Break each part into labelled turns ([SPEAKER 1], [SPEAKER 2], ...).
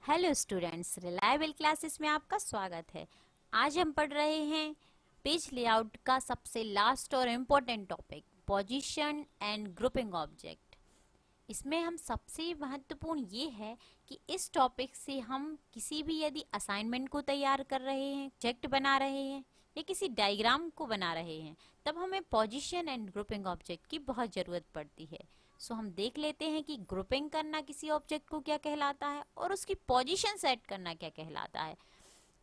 [SPEAKER 1] Hello students, reliable classes में आपका स्वागत है। आज हम पढ़ रहे हैं पेज लेआउट का सबसे लास्ट और important topic, position and grouping object. इसमें हम सबसे महत्वपूर्ण ये है कि इस टॉपिक से हम किसी भी यदि असाइनमेंट को तैयार कर रहे हैं, प्रोजेक्ट बना रहे हैं या किसी डायग्राम को बना रहे हैं, तब हमें पोजीशन एंड ग्रुपिंग ऑब्जेक्ट की बहुत ज़रूरत पड़ती है। सो हम देख लेते हैं कि ग्रुपिंग करना किसी ऑब्जेक्ट को क्या कहलाता है और उसकी पोजीशन सेट करना क्या कहलाता है।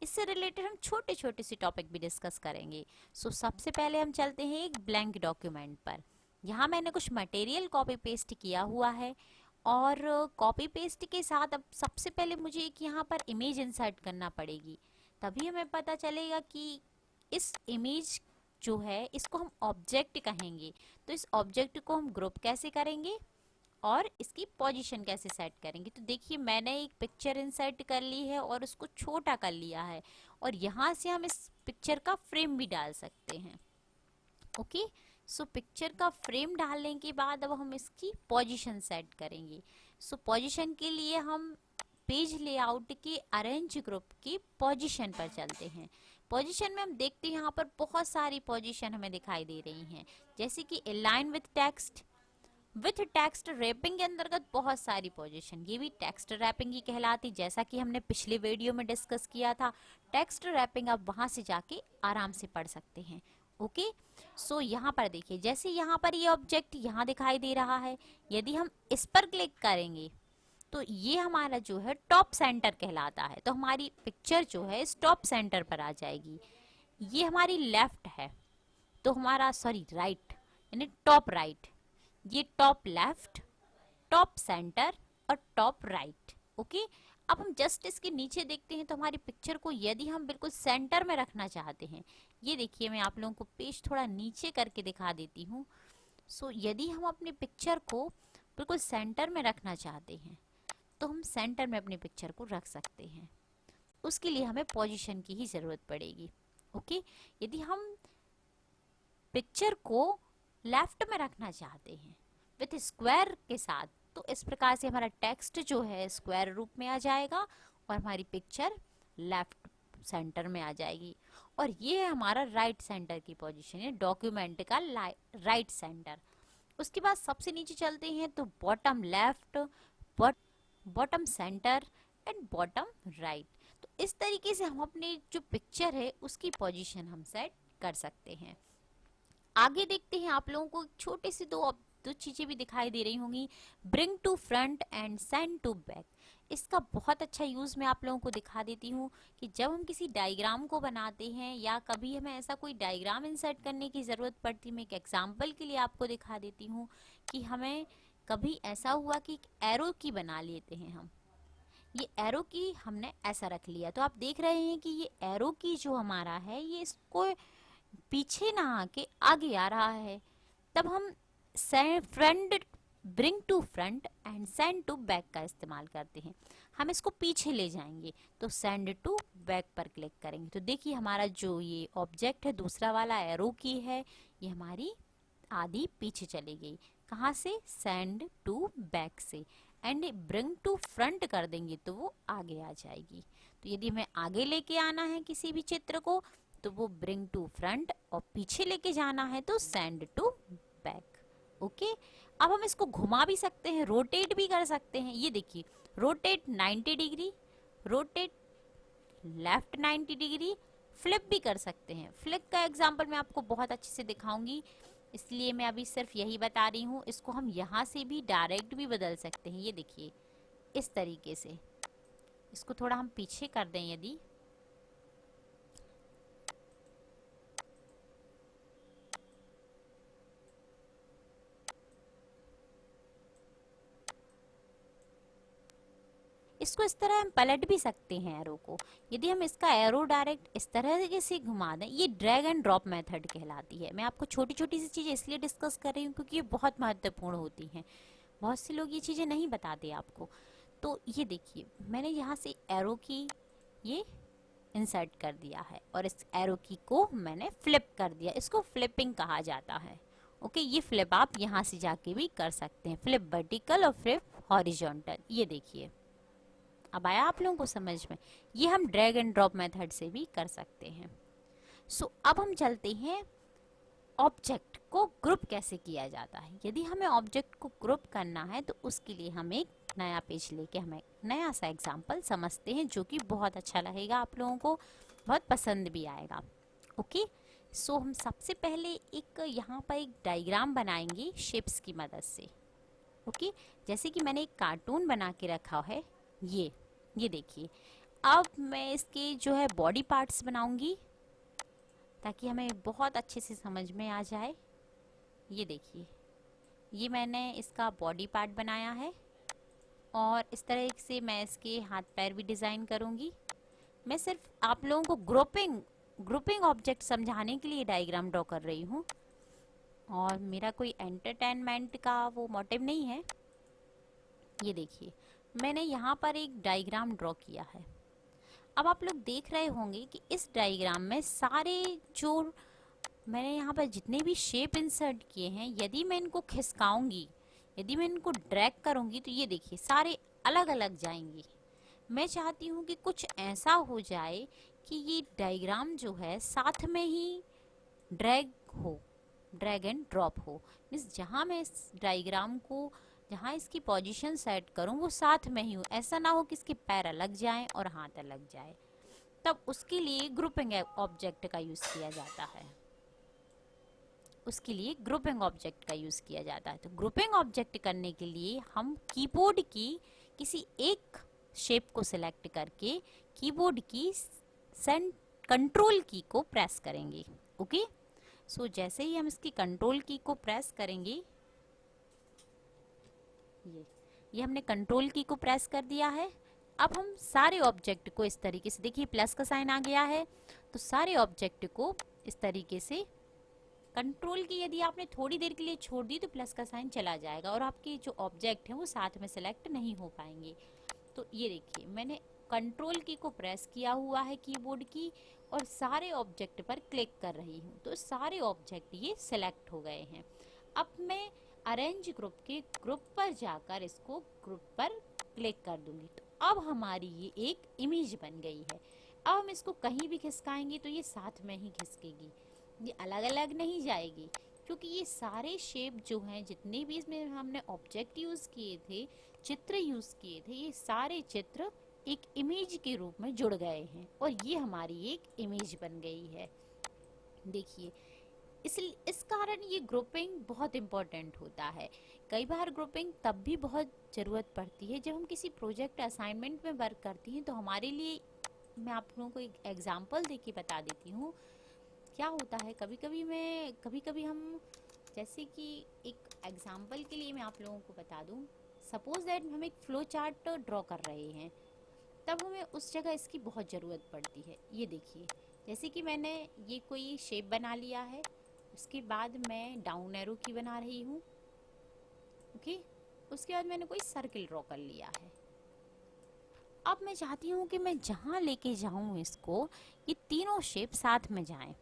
[SPEAKER 1] इससे रिलेटेड हम छोटे छोटे से टॉपिक भी डिस्कस करेंगे। सबसे पहले हम चलते हैं एक ब्लैंक डॉक्यूमेंट पर। यहाँ मैंने कुछ मटेरियल कॉपी पेस्ट किया हुआ है और कॉपी पेस्ट के साथ अब सबसे पहले मुझे एक यहाँ पर इमेज इंसर्ट करना पड़ेगी, तभी हमें पता चलेगा कि इस इमेज जो है इसको हम ऑब्जेक्ट कहेंगे। तो इस ऑब्जेक्ट को हम ग्रुप कैसे करेंगे और इसकी पोजीशन कैसे सेट करेंगे। तो देखिए, मैंने एक पिक्चर इंसर्ट कर ली है और उसको छोटा कर लिया है और यहाँ से हम इस पिक्चर का फ्रेम भी डाल सकते हैं। ओके, पिक्चर का फ्रेम डालने के बाद अब हम इसकी पोजीशन सेट करेंगे। पोजीशन के लिए हम पेज लेआउट के अरेंज ग्रुप की पोजीशन पर चलते हैं। पोजीशन में हम देखते हैं यहाँ पर बहुत सारी पोजीशन हमें दिखाई दे रही हैं, जैसे कि अलाइन विथ टेक्स्ट रैपिंग के अंतर्गत बहुत सारी पोजीशन, ये भी टेक्स्ट रैपिंग ही कहलाती, जैसा कि हमने पिछले वीडियो में डिस्कस किया था। टेक्स्ट रैपिंग आप वहां से जाके आराम से पढ़ सकते हैं। ओके, यहाँ पर देखिए, जैसे यहाँ पर ये ऑब्जेक्ट यहाँ दिखाई दे रहा है, यदि हम इस पर क्लिक करेंगे तो ये हमारा जो है टॉप सेंटर कहलाता है। तो हमारी पिक्चर जो है इस टॉप सेंटर पर आ जाएगी। ये हमारी लेफ्ट है, तो हमारा सॉरी राइट, यानी टॉप राइट। ये टॉप लेफ्ट, टॉप सेंटर और टॉप राइट। ओके, अब हम जस्ट इसके नीचे देखते हैं तो हमारी पिक्चर को यदि हम बिल्कुल सेंटर में रखना चाहते हैं, ये देखिए मैं आप लोगों को पेज थोड़ा नीचे करके दिखा देती हूँ। यदि हम अपनी पिक्चर को बिल्कुल सेंटर में रखना चाहते हैं तो हम सेंटर में अपनी पिक्चर को रख सकते हैं। उसके लिए हमें पोजीशन की ही जरूरत पड़ेगी। ओके, यदि हम पिक्चर को लेफ्ट में रखना चाहते हैं विथ स्क्वायर के साथ, तो इस प्रकार से हमारा टेक्स्ट जो है स्क्वायर रूप में आ जाएगा और हमारी पिक्चर लेफ्ट सेंटर में आ जाएगी। और ये है हमारा राइट सेंटर की पोजीशन है, डॉक्यूमेंट का राइट सेंटर। उसके बाद सबसे नीचे चलते हैं तो bottom left, bottom centre and bottom right. तो इस तरीके से हम अपनी जो पिक्चर है उसकी पोजीशन हम सेट कर सकते हैं। आगे देखते हैं, आप लोगों को छोटे से दो चीजें भी दिखाई दे रही होंगी, bring to front and send to back. इसका बहुत अच्छा यूज मैं आप लोगों को दिखा देती हूँ कि जब हम किसी डायग्राम को बनाते हैं या कभी हमें ऐसा कोई डायग्राम इंसर्ट करने की जरूरत पड़ती, मैं एक एग्जांपल के लिए आपको दिखा देती हूँ कि हमें कभी ऐसा हुआ कि एक एरो की बना लेते हैं हम। ये एरो की हमने ऐसा रख लिया, तो आप देख रहे हैं कि ये एरो की जो हमारा है ये इसको पीछे ना आके आगे आ रहा है। तब हम front, bring to front and send to back का इस्तेमाल करते हैं। हम इसको पीछे ले जाएंगे तो सेंड टू बैक पर क्लिक करेंगे। तो देखिए हमारा जो ये ऑब्जेक्ट है दूसरा वाला एरो की है, ये हमारी आधी पीछे चली गई। कहाँ से? सेंड टू बैक से। एंड ब्रिंग टू फ्रंट कर देंगे तो वो आगे आ जाएगी। तो यदि हमें आगे लेके आना है किसी भी चित्र को तो वो ब्रिंग टू फ्रंट, और पीछे लेके जाना है तो सेंड टू बैक। ओके, अब हम इसको घुमा भी सकते हैं, रोटेट भी कर सकते हैं। ये देखिए, rotate 90 degree, rotate left 90 degree, flip भी कर सकते हैं। फ्लिप का एग्जांपल मैं आपको बहुत अच्छे से दिखाऊंगी, इसलिए मैं अभी सिर्फ यही बता रही हूँ। इसको हम यहाँ से भी डायरेक्ट भी बदल सकते हैं। ये देखिए इस तरीके से, इसको थोड़ा हम पीछे कर दें यदि, इसको इस तरह हम पलट भी सकते हैं एरो को। यदि हम इसका एरो डायरेक्ट इस तरह से घुमा दें, ये ड्रैग एंड ड्रॉप मेथड कहलाती है। मैं आपको छोटी छोटी सी चीज़ें इसलिए डिस्कस कर रही हूँ क्योंकि ये बहुत महत्वपूर्ण होती हैं, बहुत से लोग ये चीज़ें नहीं बताते आपको। तो ये देखिए, मैंने यहाँ से एरो की ये इंसर्ट कर दिया है और इस एरो की को मैंने फ्लिप कर दिया, इसको फ्लिपिंग कहा जाता है। ओके, ये फ्लिप आप यहाँ से जाके भी कर सकते हैं, फ्लिप वर्टिकल और फ्लिप हॉरिजॉन्टल। ये देखिए अब आया आप लोगों को समझ में? ये हम ड्रैग एंड ड्रॉप मेथड से भी कर सकते हैं। सो अब हम चलते हैं ऑब्जेक्ट को ग्रुप कैसे किया जाता है। यदि हमें ऑब्जेक्ट को ग्रुप करना है तो उसके लिए हम एक नया पेज लेके हमें नया सा एग्जाम्पल समझते हैं, जो कि बहुत अच्छा लगेगा, आप लोगों को बहुत पसंद भी आएगा। ओके, सो हम सबसे पहले एक यहाँ पर एक डायग्राम बनाएंगे शेप्स की मदद से। ओके, जैसे कि मैंने एक कार्टून बना के रखा है, ये देखिए। अब मैं इसके जो है बॉडी पार्ट्स बनाऊंगी ताकि हमें बहुत अच्छे से समझ में आ जाए। ये देखिए, ये मैंने इसका बॉडी पार्ट बनाया है और इस तरह से मैं इसके हाथ पैर भी डिज़ाइन करूँगी। मैं सिर्फ आप लोगों को ग्रुपिंग ऑब्जेक्ट समझाने के लिए डायग्राम ड्रॉ कर रही हूँ और मेरा कोई एंटरटेनमेंट का वो मोटिव नहीं है। ये देखिए, मैंने यहाँ पर एक डायग्राम ड्रॉ किया है। अब आप लोग देख रहे होंगे कि इस डायग्राम में सारे जो मैंने यहाँ पर जितने भी शेप इंसर्ट किए हैं, यदि मैं इनको खिसकाऊंगी, यदि मैं इनको ड्रैग करूंगी तो ये देखिए सारे अलग अलग जाएंगे। मैं चाहती हूँ कि कुछ ऐसा हो जाए कि ये डायग्राम जो है साथ में ही ड्रैग एंड ड्रॉप हो। मीन्स जहाँ मैं इस डायग्राम को, जहाँ इसकी पोजीशन सेट करूँ वो साथ में ही हो। ऐसा ना हो कि इसके पैर अलग जाएं और हाथ अलग जाए। तब उसके लिए ग्रुपिंग ऑब्जेक्ट का यूज़ किया जाता है। उसके लिए ग्रुपिंग ऑब्जेक्ट का यूज़ किया जाता है। तो ग्रुपिंग ऑब्जेक्ट करने के लिए हम कीबोर्ड की किसी एक शेप को सिलेक्ट करके कीबोर्ड की कंट्रोल की को प्रेस करेंगे। ओके, सो जैसे ही हम इसकी कंट्रोल की को प्रेस करेंगे, ये हमने कंट्रोल की को प्रेस कर दिया है। अब हम सारे ऑब्जेक्ट को इस तरीके से, देखिए प्लस का साइन आ गया है, तो सारे ऑब्जेक्ट को इस तरीके से कंट्रोल की यदि आपने थोड़ी देर के लिए छोड़ दी तो प्लस का साइन चला जाएगा और आपके जो ऑब्जेक्ट हैं वो साथ में सेलेक्ट नहीं हो पाएंगे। तो ये देखिए, मैंने कंट्रोल की को प्रेस किया हुआ है कीबोर्ड की और सारे ऑब्जेक्ट पर क्लिक कर रही हूँ, तो सारे ऑब्जेक्ट ये सिलेक्ट हो गए हैं। अब मैं अरेंज ग्रुप के ग्रुप पर जाकर इसको ग्रुप पर क्लिक कर दूंगी, तो अब हमारी ये एक इमेज बन गई है। अब हम इसको कहीं भी खिसकाएंगे तो ये साथ में ही खिसकेगी, ये अलग अलग नहीं जाएगी, क्योंकि ये सारे शेप जो हैं, जितने भी इसमें हमने ऑब्जेक्ट यूज़ किए थे, चित्र यूज़ किए थे, ये सारे चित्र एक इमेज के रूप में जुड़ गए हैं और ये हमारी एक इमेज बन गई है। देखिए, इस कारण ये ग्रुपिंग बहुत इम्पोर्टेंट होता है। कई बार ग्रुपिंग तब भी बहुत ज़रूरत पड़ती है जब हम किसी प्रोजेक्ट असाइनमेंट में वर्क करती हैं। तो हमारे लिए मैं आप लोगों को एक एग्जांपल दे के बता देती हूँ। क्या होता है, कभी कभी हम, जैसे कि एक एग्जांपल के लिए मैं आप लोगों को बता दूँ, सपोज दैट हम एक फ्लो चार्ट ड्रॉ कर रहे हैं, तब हमें उस जगह इसकी बहुत ज़रूरत पड़ती है। ये देखिए, जैसे कि मैंने ये कोई शेप बना लिया है, उसके बाद मैं डाउन एरो की बना रही हूँ। ओके, उसके बाद मैंने कोई सर्किल ड्रॉ कर लिया है। अब मैं चाहती हूँ कि मैं जहाँ लेके जाऊँ इसको, ये तीनों शेप साथ में जाएं।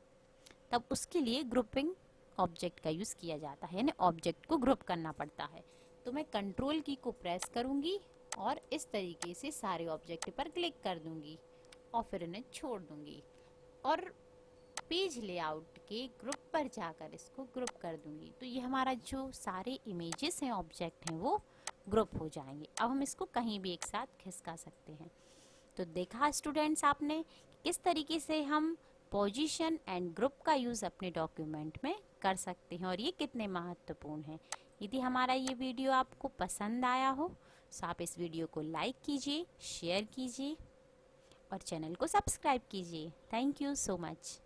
[SPEAKER 1] तब उसके लिए ग्रुपिंग ऑब्जेक्ट का यूज़ किया जाता है, यानी ऑब्जेक्ट को ग्रुप करना पड़ता है। तो मैं कंट्रोल की को प्रेस करूँगी और इस तरीके से सारे ऑब्जेक्ट पर क्लिक कर दूँगी और फिर इन्हें छोड़ दूँगी और पेज लेआउट के ग्रुप पर जाकर इसको ग्रुप कर दूँगी। तो ये हमारा जो सारे इमेजेस हैं, ऑब्जेक्ट हैं, वो ग्रुप हो जाएंगे। अब हम इसको कहीं भी एक साथ खिसका सकते हैं। तो देखा स्टूडेंट्स आपने किस तरीके से हम पोजीशन एंड ग्रुप का यूज़ अपने डॉक्यूमेंट में कर सकते हैं और ये कितने महत्वपूर्ण हैं। यदि हमारा ये वीडियो आपको पसंद आया हो तो आप इस वीडियो को लाइक कीजिए, शेयर कीजिए और चैनल को सब्सक्राइब कीजिए। Thank you so much.